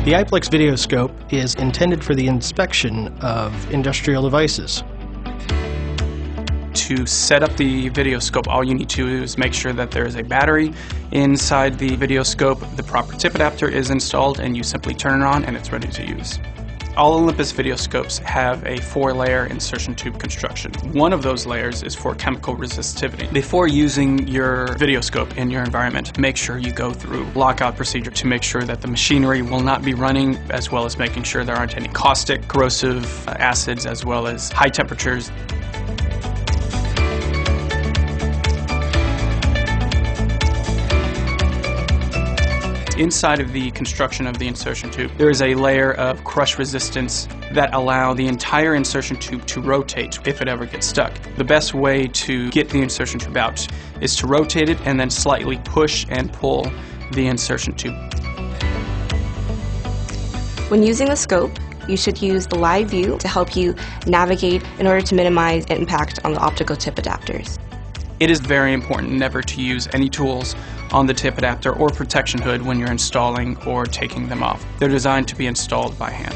The iPlex video scope is intended for the inspection of industrial devices. To set up the video scope, all you need to do is make sure that there is a battery inside the video scope, the proper tip adapter is installed, and you simply turn it on and it's ready to use. All Olympus video scopes have a 4-layer insertion tube construction. One of those layers is for chemical resistivity. Before using your video scope in your environment, make sure you go through lockout procedure to make sure that the machinery will not be running, as well as making sure there aren't any caustic, corrosive acids, as well as high temperatures. Inside of the construction of the insertion tube, there is a layer of crush resistance that allow the entire insertion tube to rotate if it ever gets stuck. The best way to get the insertion tube out is to rotate it and then slightly push and pull the insertion tube. When using the scope, you should use the live view to help you navigate in order to minimize impact on the optical tip adapters. It is very important never to use any tools on the tip adapter or protection hood when you're installing or taking them off. They're designed to be installed by hand.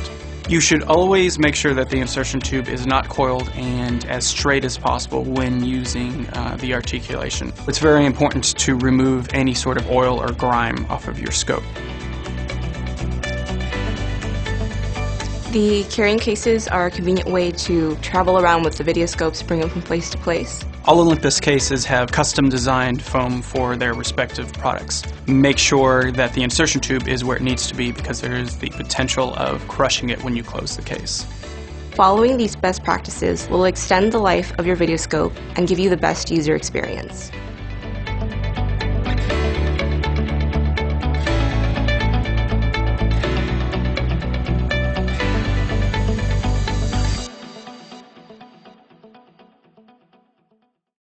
You should always make sure that the insertion tube is not coiled and as straight as possible when using the articulation. It's very important to remove any sort of oil or grime off of your scope. The carrying cases are a convenient way to travel around with the video scopes, bring them from place to place. All Olympus cases have custom designed foam for their respective products. Make sure that the insertion tube is where it needs to be because there is the potential of crushing it when you close the case. Following these best practices will extend the life of your video scope and give you the best user experience.